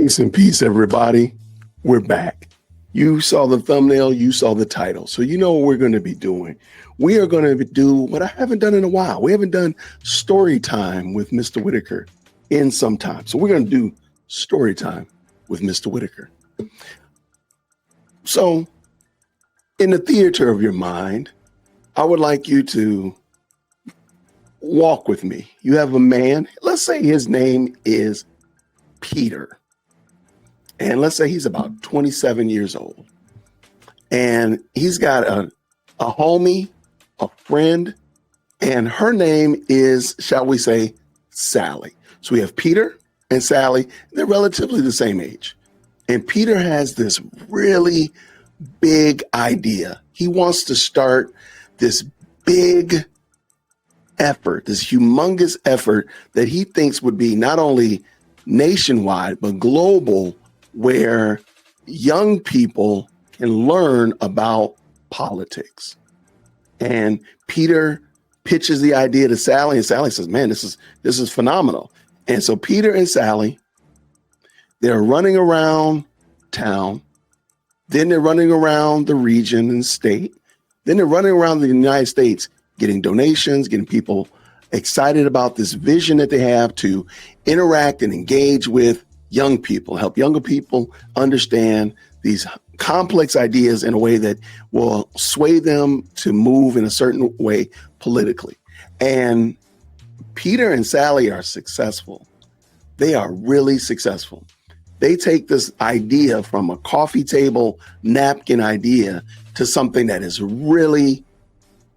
Grace and peace, everybody. We're back. You saw the thumbnail, you saw the title. So you know what we're going to be doing. We are going to do what I haven't done in a while. We haven't done story time with Mr. Whitaker in some time. So we're going to do story time with Mr. Whitaker. So in the theater of your mind, I would like you to walk with me. You have a man, let's say his name is Peter. And let's say he's about 27 years old. And he's got a homie, a friend, and her name is, shall we say, Sally. So we have Peter and Sally. They're relatively the same age. And Peter has this really big idea. He wants to start this big effort, this humongous effort that he thinks would be not only nationwide, but global, where young people can learn about politics. And Peter pitches the idea to Sally, and Sally says, man, this is phenomenal. And so Peter and Sally, they're running around town, then they're running around the region and state, then they're running around the United States, getting donations, getting people excited about this vision that they have to interact and engage with young people, help younger people understand these complex ideas in a way that will sway them to move in a certain way politically. And Peter and Sally are successful. They are really successful. They take this idea from a coffee table napkin idea to something that is really,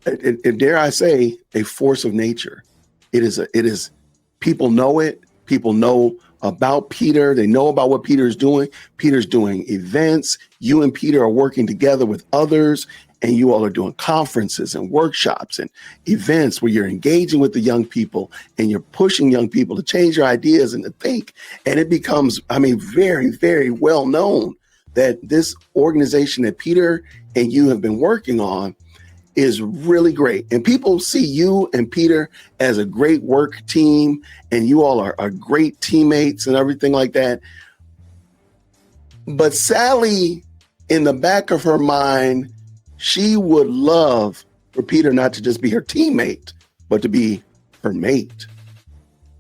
dare I say, a force of nature. It is, people know it. People know about Peter. They know about what Peter is doing. Peter's doing events. You and Peter are working together with others, and you all are doing conferences and workshops and events where you're engaging with the young people and you're pushing young people to change their ideas and to think. And it becomes, very, very well known that this organization that Peter and you have been working on is really great. And people see you and Peter as a great work team, and you all are great teammates and everything like that. But Sally, in the back of her mind, she would love for Peter not to just be her teammate, but to be her mate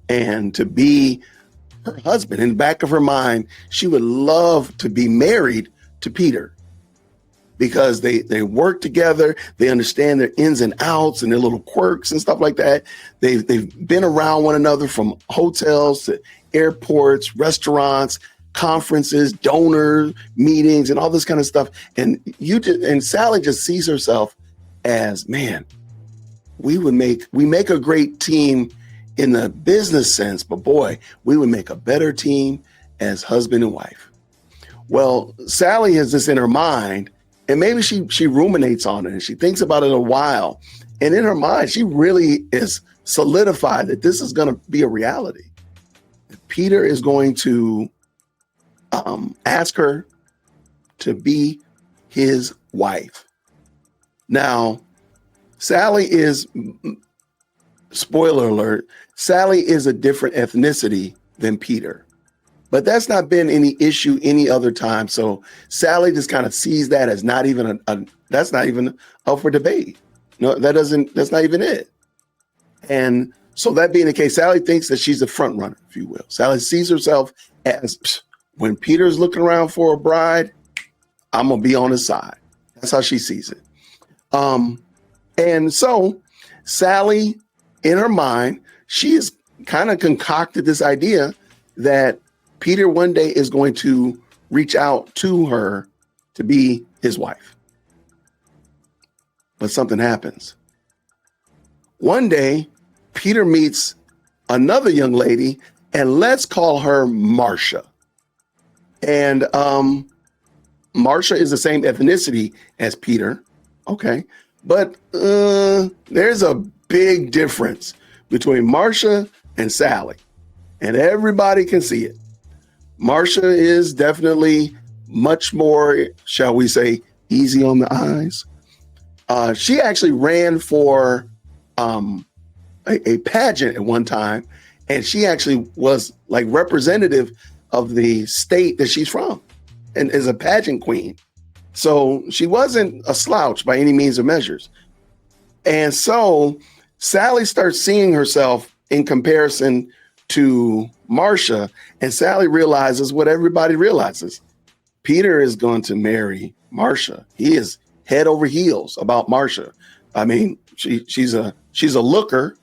and to be her husband. In the back of her mind, she would love to be married to Peter, because they work together, they understand their ins and outs and their little quirks and stuff like that. They've been around one another from hotels to airports, restaurants, conferences, donor meetings, and all this kind of stuff. And Sally just sees herself as, man, we make a great team in the business sense, but boy, we would make a better team as husband and wife. Well, Sally has this in her mind. And maybe she ruminates on it and she thinks about it a while. And in her mind, she really is solidified that this is going to be a reality. Peter is going to ask her to be his wife. Now, Sally is, spoiler alert, Sally is a different ethnicity than Peter. But that's not been any issue any other time. So Sally just kind of sees that as not even that's not even up for debate. No, that's not even it. And so that being the case, Sally thinks that she's a front runner, if you will. Sally sees herself as, when Peter's looking around for a bride, I'm going to be on his side. That's how she sees it. And so Sally, in her mind, she has kind of concocted this idea that Peter one day is going to reach out to her to be his wife. But something happens. One day, Peter meets another young lady, and let's call her Marsha. And Marsha is the same ethnicity as Peter. Okay. But there's a big difference between Marsha and Sally, and everybody can see it. Marsha is definitely much more, shall we say, easy on the eyes. She actually ran for a pageant at one time, and she actually was like representative of the state that she's from, and is a pageant queen. So she wasn't a slouch by any means or measures. And so Sally starts seeing herself in comparison to Marsha, and Sally realizes what everybody realizes. Peter is going to marry Marsha. He is head over heels about Marsha. I mean, she's a looker.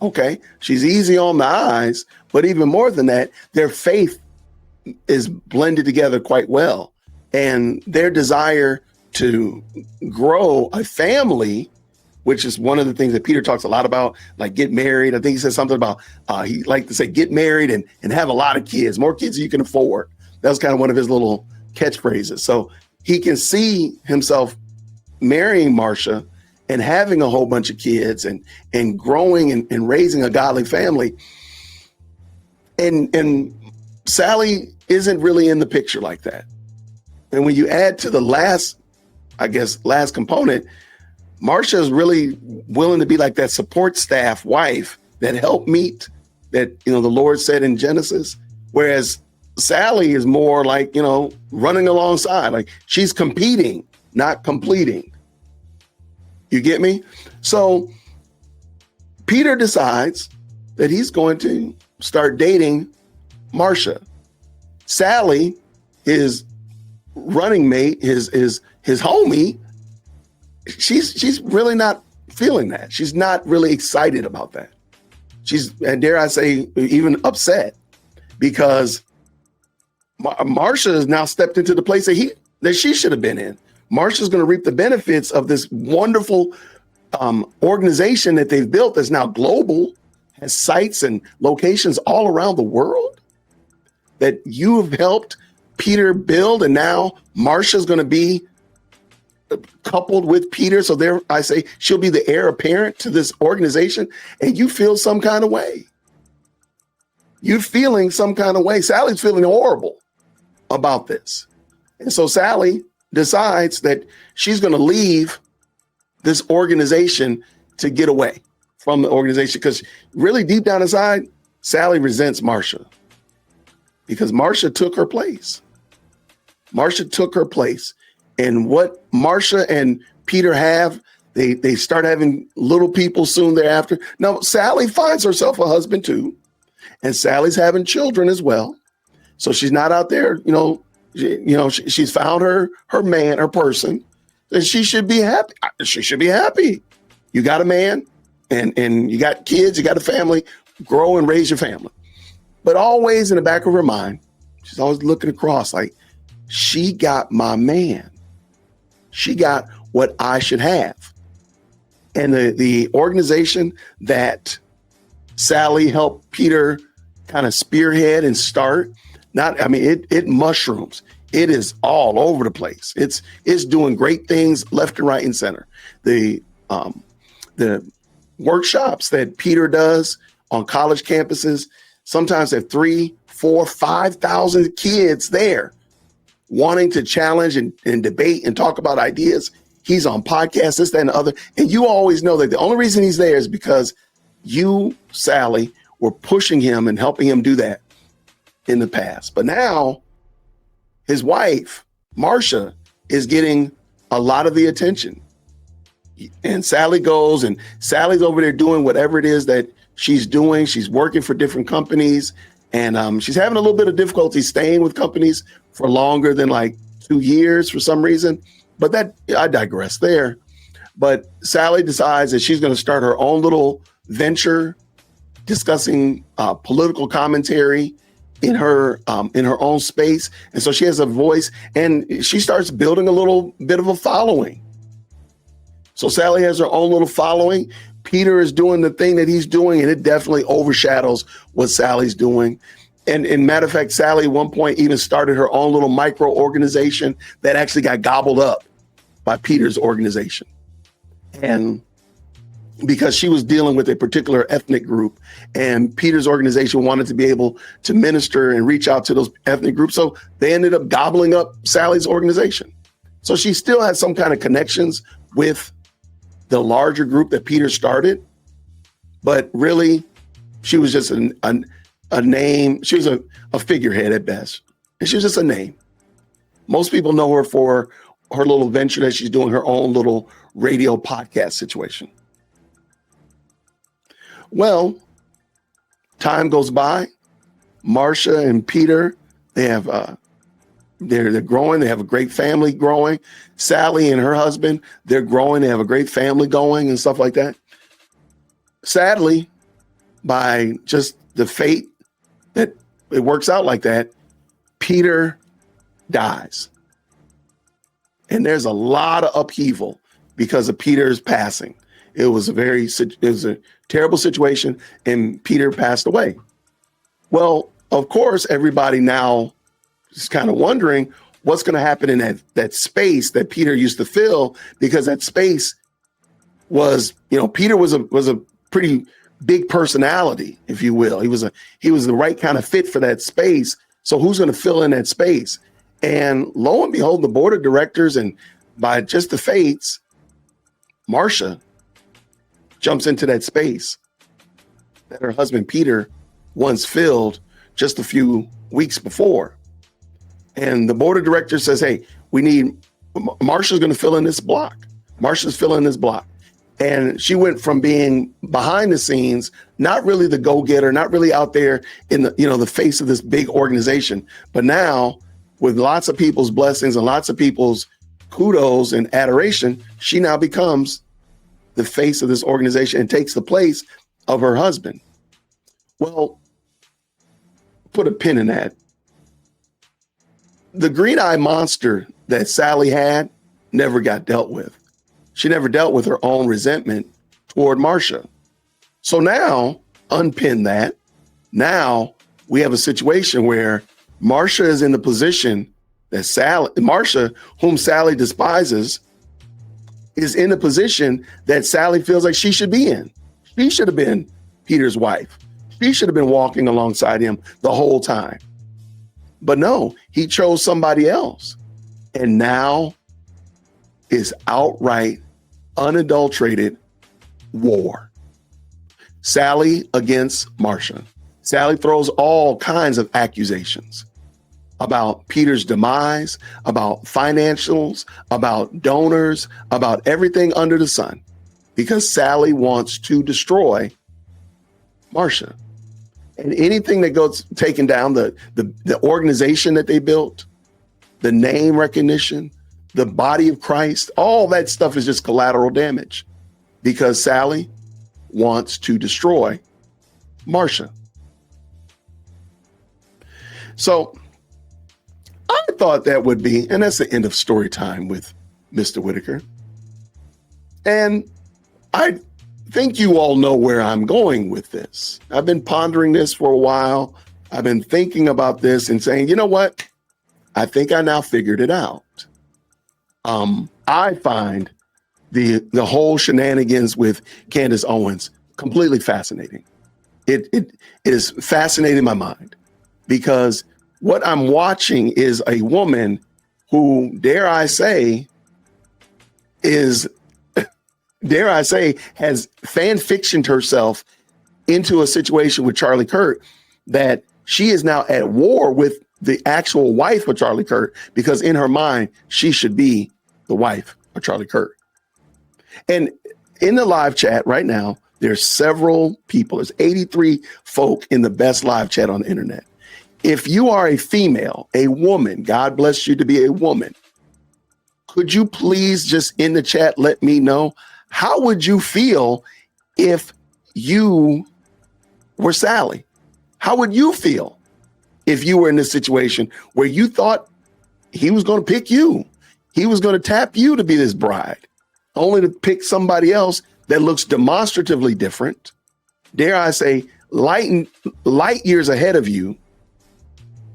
Okay. She's easy on the eyes, but even more than that, their faith is blended together quite well. And their desire to grow a family, which is one of the things that Peter talks a lot about, like get married. I think he says something about, he liked to say, get married and have a lot of kids, more kids than you can afford. That was kind of one of his little catchphrases. So he can see himself marrying Marsha and having a whole bunch of kids and growing and raising a godly family. And Sally isn't really in the picture like that. And when you add to the last component, Marsha is really willing to be like that support staff wife that helped meet that, the Lord said in Genesis, whereas Sally is more like, running alongside, like she's competing, not completing. You get me? So Peter decides that he's going to start dating Marsha. Sally, his running mate, his homie, she's really not feeling that. She's not really excited about that. She's, and dare I say, even upset because Marsha has now stepped into the place that she should have been in. Marsha's going to reap the benefits of this wonderful organization that they've built that's now global, has sites and locations all around the world that you have helped Peter build. And now Marsha's going to be coupled with Peter. So there, I say she'll be the heir apparent to this organization. And you feel some kind of way. You're feeling some kind of way. Sally's feeling horrible about this. And so Sally decides that she's going to leave this organization to get away from the organization, because really deep down inside, Sally resents Marsha because Marsha took her place. Marsha took her place. And what Marsha and Peter have, they start having little people soon thereafter. Now, Sally finds herself a husband too, and Sally's having children as well. So she's not out there, she's found her man, her person, and she should be happy. She should be happy. You got a man and you got kids, you got a family, grow and raise your family. But always in the back of her mind, she's always looking across like, she got my man. She got what I should have. And the organization that Sally helped Peter kind of spearhead and start, it mushrooms. It is all over the place. It's doing great things left and right and center. The workshops that Peter does on college campuses sometimes have 3,000, 4,000, 5,000 kids there wanting to challenge and debate and talk about ideas. He's on podcasts, this, that, and the other. And you always know that the only reason he's there is because you, Sally, were pushing him and helping him do that in the past. But now his wife, Marsha, is getting a lot of the attention. And Sally goes, and Sally's over there doing whatever it is that she's doing. She's working for different companies, and she's having a little bit of difficulty staying with companies for longer than like 2 years for some reason. But I digress there. But Sally decides that she's going to start her own little venture discussing political commentary in her own space. And so she has a voice, and she starts building a little bit of a following. So Sally has her own little following. Peter is doing the thing that he's doing, and it definitely overshadows what Sally's doing. And matter of fact, Sally at one point even started her own little micro organization that actually got gobbled up by Peter's organization. And because she was dealing with a particular ethnic group, and Peter's organization wanted to be able to minister and reach out to those ethnic groups. So they ended up gobbling up Sally's organization. So she still had some kind of connections with the larger group that Peter started, but really she was just a name. She was a figurehead at best. And she was just a name. Most people know her for her little venture that she's doing, her own little radio podcast situation. Well, time goes by. Marsha and Peter, they have they're growing. They have a great family growing. Sally and her husband, they're growing. They have a great family going and stuff like that. Sadly, by just the fate that it works out like that, Peter dies. And there's a lot of upheaval because of Peter's passing. It was a terrible situation, and Peter passed away. Well, of course, everybody now is kind of wondering what's going to happen in that space that Peter used to fill, because that space was, Peter was a pretty big personality, if you will. He was the right kind of fit for that space. So who's going to fill in that space? And lo and behold, the board of directors, and by just the fates, Marsha jumps into that space that her husband Peter once filled just a few weeks before. And the board of directors says, hey, Marsha's going to fill in this block. Marsha's filling this block. And she went from being behind the scenes, not really the go-getter, not really out there in the face of this big organization, but now with lots of people's blessings and lots of people's kudos and adoration, she now becomes the face of this organization and takes the place of her husband. Well, put a pin in that. The green-eyed monster that Sally had never got dealt with. She never dealt with her own resentment toward Marsha. So now, unpin that. Now we have a situation where Marsha is in the position that Marsha, whom Sally despises, is in a position that Sally feels like she should be in. She should have been Peter's wife. She should have been walking alongside him the whole time. But no, he chose somebody else. And now is outright, unadulterated war. Sally against Marsha. Sally throws all kinds of accusations about Peter's demise, about financials, about donors, about everything under the sun, because Sally wants to destroy Marsha. And anything that goes taken down, the organization that they built, the name recognition, the body of Christ, all that stuff is just collateral damage, because Sally wants to destroy Marsha. So I thought that would be, and that's the end of story time with Mr. Whitaker. And I think you all know where I'm going with this. I've been pondering this for a while. I've been thinking about this and saying, you know what? I think I now figured it out. I find the whole shenanigans with Candace Owens completely fascinating. It is fascinating my mind, because what I'm watching is a woman who, dare I say, has fan fictioned herself into a situation with Charlie Kirk, that she is now at war with the actual wife of Charlie Kirk, because in her mind, she should be the wife of Charlie Kirk. And in the live chat right now, there's several people. There's 83 folk in the best live chat on the internet. If you are a female, a woman, God bless you to be a woman, could you please just in the chat let me know, how would you feel if you were Sally? How would you feel if you were in this situation where you thought he was going to pick you? He was going to tap you to be this bride, only to pick somebody else that looks demonstratively different, dare I say, light years ahead of you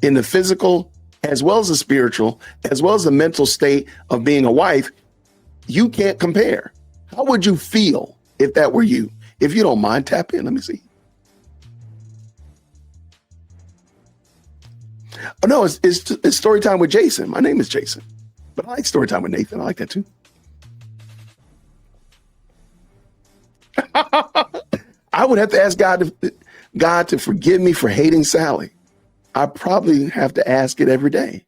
in the physical, as well as the spiritual, as well as the mental state of being a wife. You can't compare. How would you feel if that were you? If you don't mind, tap in. Let me see. Oh, no, it's story time with Jason. My name is Jason, but I like story time with Nathan. I like that too. I would have to ask God God to forgive me for hating Sally, I probably have to ask it every day.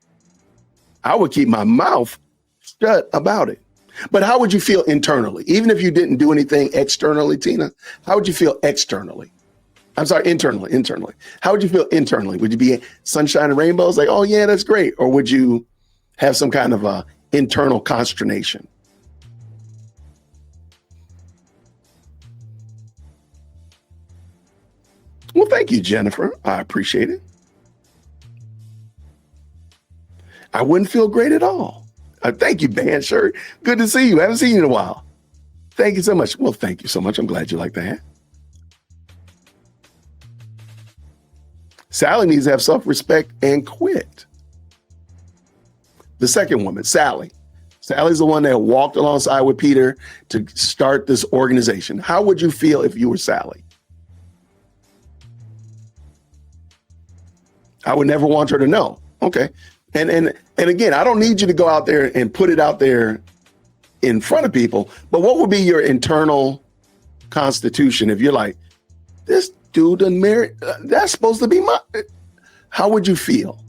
I would keep my mouth shut about it. But how would you feel internally? Even if you didn't do anything externally, Tina, how would you feel externally? I'm sorry, internally. How would you feel internally? Would you be sunshine and rainbows? Like, oh yeah, that's great. Or would you have some kind of a internal consternation? Well, thank you, Jennifer. I appreciate it. I wouldn't feel great at all. Thank you, band shirt. Good to see you. I haven't seen you in a while. Thank you so much. Well, thank you so much. I'm glad you like that. Sally needs to have self-respect and quit. The second woman, Sally. Sally's the one that walked alongside with Peter to start this organization. How would you feel if you were Sally? I would never want her to know. Okay. And again, I don't need you to go out there and put it out there in front of people, but what would be your internal constitution if you're like, this dude done married, that's supposed to be my, how would you feel?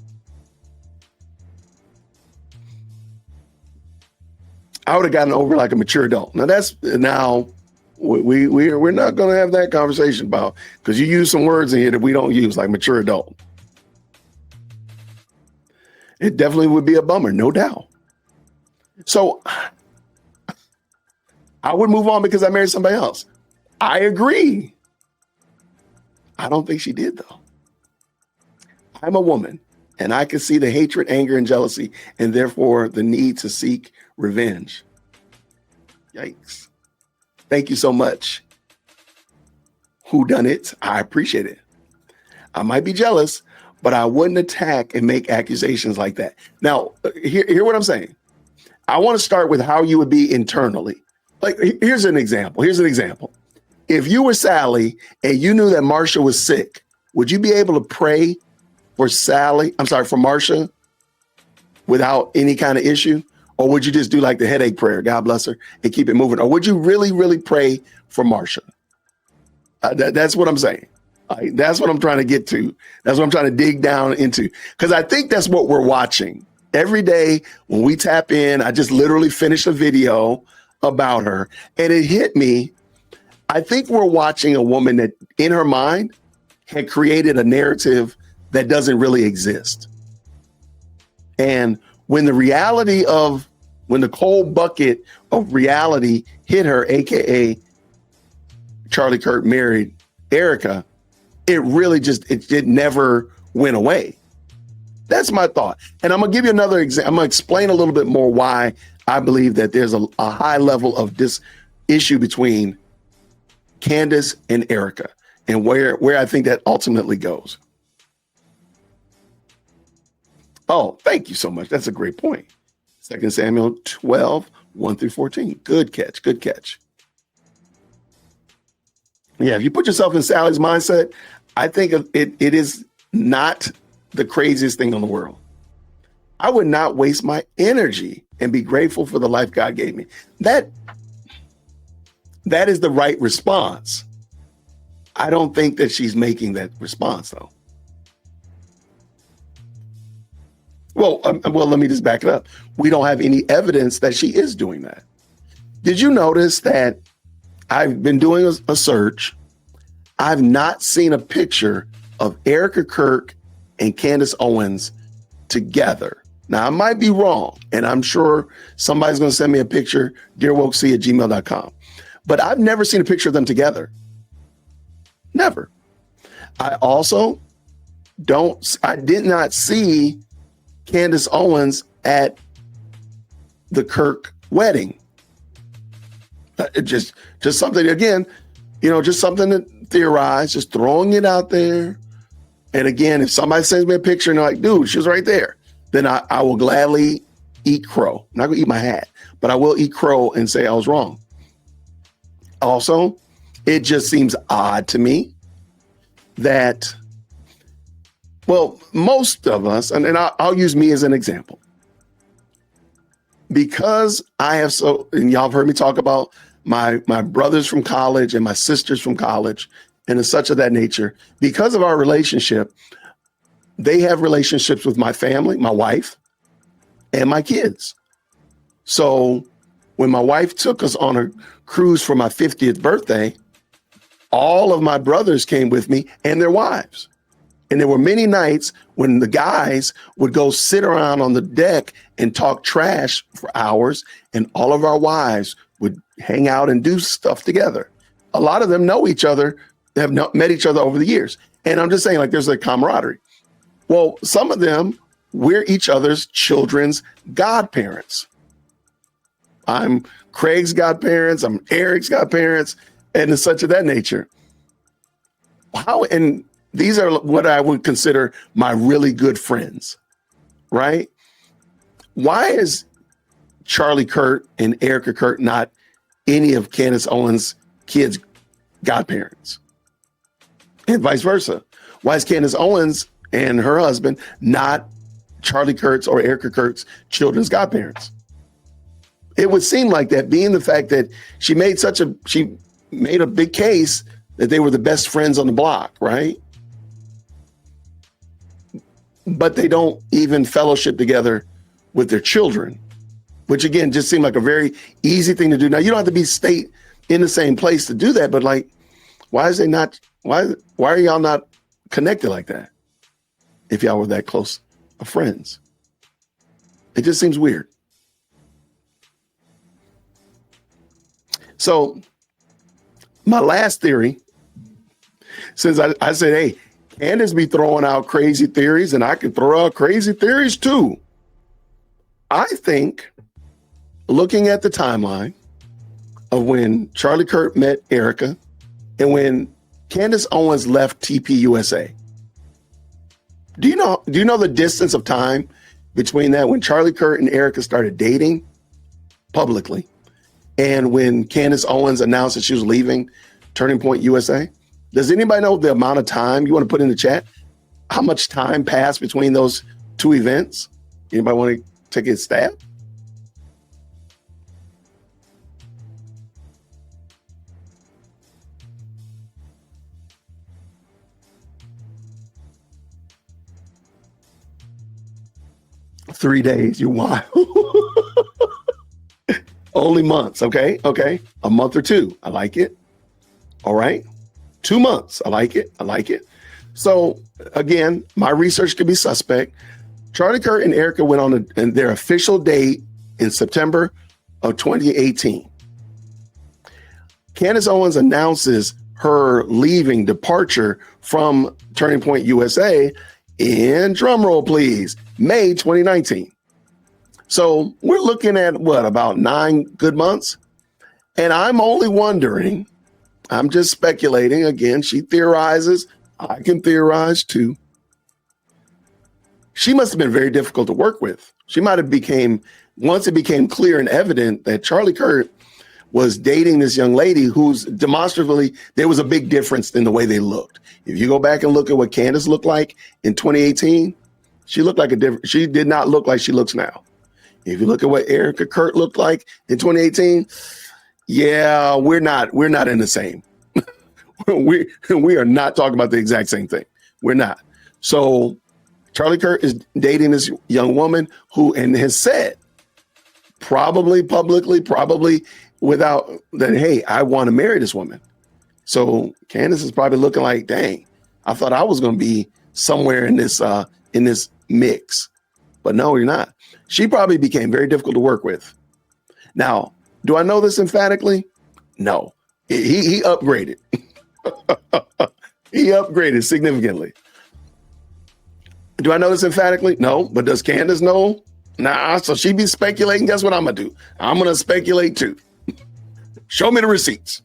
I would have gotten over like a mature adult. Now we're not going to have that conversation about, because you use some words in here that we don't use, like mature adult. It definitely would be a bummer, no doubt. So I would move on because I married somebody else. I agree. I don't think she did, though. I'm a woman, and I can see the hatred, anger, and jealousy, and therefore the need to seek revenge. Yikes. Thank you so much. Who done it? I appreciate it. I might be jealous, but I wouldn't attack and make accusations like that. Now, hear what I'm saying. I want to start with how you would be internally. Like, here's an example. If you were Sally and you knew that Marsha was sick, would you be able to pray for Marsha without any kind of issue? Or would you just do like the headache prayer, God bless her, and keep it moving? Or would you really, really pray for Marsha? That's what I'm saying. That's what I'm trying to get to. That's what I'm trying to dig down into. Because I think that's what we're watching. Every day when we tap in, I just literally finished a video about her and it hit me. I think we're watching a woman that in her mind had created a narrative that doesn't really exist. And when the cold bucket of reality hit her, AKA Charlie Kirk married Erica, it really it never went away. That's my thought. And I'm going to give you another example. I'm going to explain a little bit more why I believe that there's a high level of this issue between Candace and Erica and where I think that ultimately goes. Oh, thank you so much. That's a great point. 2 Samuel 12, 1 through 14. Good catch. Yeah, if you put yourself in Sally's mindset, I think it is not the craziest thing in the world. I would not waste my energy and be grateful for the life God gave me. That is the right response. I don't think that she's making that response, though. Well, let me just back it up. We don't have any evidence that she is doing that. Did you notice that I've been doing a search? I've not seen a picture of Erica Kirk and Candace Owens together. Now, I might be wrong, and I'm sure somebody's going to send me a picture, dearwokec@gmail.com. But I've never seen a picture of them together. Never. I did not see Candace Owens at the Kirk wedding. Just something, again, just something to theorize, just throwing it out there. And again, if somebody sends me a picture and they're like, dude, she was right there, then I will gladly eat crow. I'm not going to eat my hat, but I will eat crow and say I was wrong. Also, it just seems odd to me that, well, most of us, and I'll use me as an example, because I have and y'all have heard me talk about my brothers from college and my sisters from college, and it's such of that nature. Because of our relationship, they have relationships with my family, my wife, and my kids. So when my wife took us on a cruise for my 50th birthday, all of my brothers came with me and their wives. And there were many nights when the guys would go sit around on the deck and talk trash for hours, and all of our wives would hang out and do stuff together. A lot of them know each other, they have met each other over the years. And I'm just saying, like, there's a camaraderie. Well, some of them, we're each other's children's godparents. I'm Craig's godparents, I'm Eric's godparents, and it's such of that nature. How, and these are what I would consider my really good friends, right? Why is Charlie Kirk and Erica Kirk not any of Candace Owens' kids' godparents? And vice versa. Why is Candace Owens and her husband not Charlie Kirk's or Erica Kirk's children's godparents? It would seem like that, being the fact that she made a big case that they were the best friends on the block, right? But they don't even fellowship together with their children, which again, just seemed like a very easy thing to do. Now, you don't have to be state in the same place to do that, but like, why are y'all not connected like that if y'all were that close of friends? It just seems weird. So my last theory, since I said, hey, Candace be throwing out crazy theories and I can throw out crazy theories too. I think, looking at the timeline of when Charlie Kirk met Erica and when Candace Owens left TPUSA, do you know the distance of time between that, when Charlie Kirk and Erica started dating publicly and when Candace Owens announced that she was leaving Turning Point USA? Does anybody know the amount of time? You want to put in the chat how much time passed between those two events? Anybody want to take a stab? $3 you're wild. Only months. Okay. A month or two. I like it. All right. 2 months. I like it. So again, my research could be suspect. Charlie Kirk and Erica went on their official date in September of 2018. Candace Owens announces her departure from Turning Point USA in, drumroll please, May 2019. So we're looking at about 9 good months? And I'm only wondering, I'm just speculating. Again, she theorizes. I can theorize too. She must have been very difficult to work with. She might have once it became clear and evident that Charlie Kirk was dating this young lady who's demonstrably, there was a big difference in the way they looked. If you go back and look at what Candace looked like in 2018, she did not look like she looks now. If you look at what Erica Kirk looked like in 2018, yeah, we're not in the same. we are not talking about the exact same thing. We're not. So Charlie Kirk is dating this young woman who, and has said, probably publicly, probably without that, hey, I want to marry this woman. So Candace is probably looking like, dang, I thought I was going to be somewhere in this mix, but no, you're not. She probably became very difficult to work with. Now, do I know this emphatically? No. He upgraded. He upgraded significantly. Do I know this emphatically? No. But does Candace know? Nah. So she be speculating. Guess what I'm going to do? I'm going to speculate too. Show me the receipts.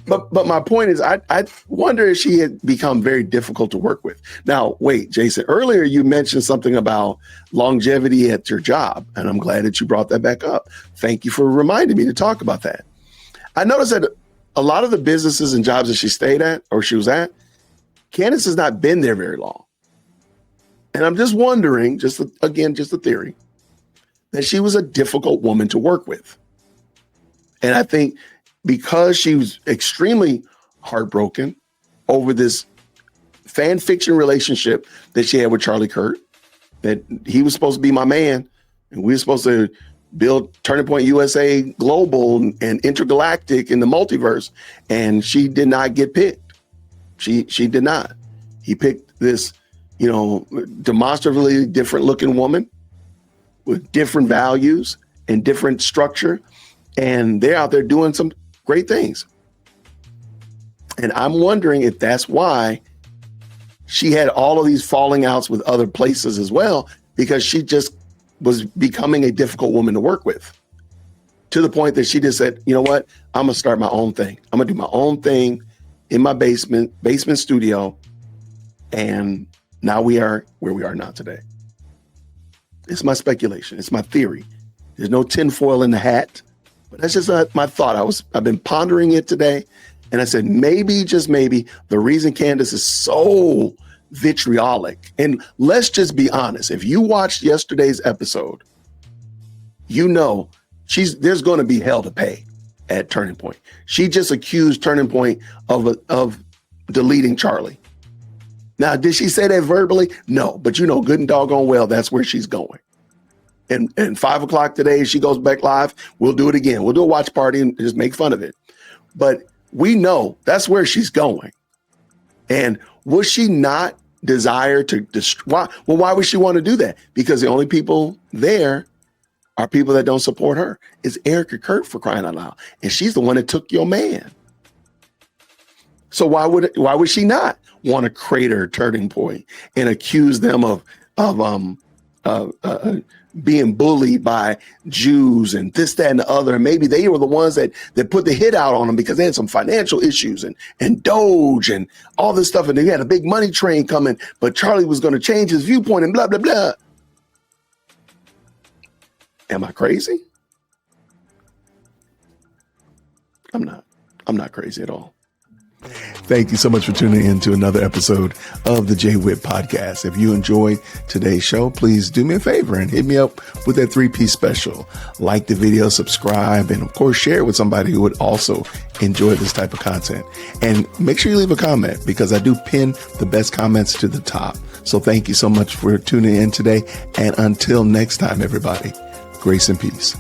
But my point is, I wonder if she had become very difficult to work with. Now, wait, Jason, earlier you mentioned something about longevity at your job, and I'm glad that you brought that back up. Thank you for reminding me to talk about that. I noticed that a lot of the businesses and jobs that she stayed at, or she was at, Candace has not been there very long. And I'm just wondering, just a theory, that she was a difficult woman to work with. And I think because she was extremely heartbroken over this fan fiction relationship that she had with Charlie Kirk, that he was supposed to be my man, and we were supposed to build Turning Point USA global and intergalactic in the multiverse, and she did not get picked. She did not. He picked this, demonstrably different looking woman with different values and different structure, and they're out there doing some great things. And I'm wondering if that's why she had all of these falling outs with other places as well, because she just was becoming a difficult woman to work with, to the point that she just said, you know what, I'm gonna start my own thing. I'm gonna do my own thing in my basement studio. And now we are where we are now today. It's my speculation. It's my theory. There's no tinfoil in the hat, but that's just my thought. I've been pondering it today. And I said, maybe, just maybe, the reason Candace is so vitriolic, and let's just be honest, if you watched yesterday's episode, there's going to be hell to pay at Turning Point. She just accused Turning Point of deleting Charlie. Now, did she say that verbally? No, but good and doggone well, that's where she's going. And 5:00 today, she goes back live. We'll do it again. We'll do a watch party and just make fun of it. But we know that's where she's going. And would she not desire to destroy? Well, why would she want to do that? Because the only people there are people that don't support her. It's Erica Kirk, for crying out loud. And she's the one that took your man. So why would she not want to crater Turning Point and accuse them of being bullied by Jews and this, that, and the other? And maybe they were the ones that put the hit out on them because they had some financial issues and Doge and all this stuff. And they had a big money train coming, but Charlie was going to change his viewpoint and blah, blah, blah. Am I crazy? I'm not crazy at all. Thank you so much for tuning in to another episode of the JWhit podcast. If you enjoyed today's show, please do me a favor and hit me up with that 3-piece special. Like the video, subscribe, and of course, share it with somebody who would also enjoy this type of content. And make sure you leave a comment, because I do pin the best comments to the top. So thank you so much for tuning in today. And until next time, everybody, grace and peace.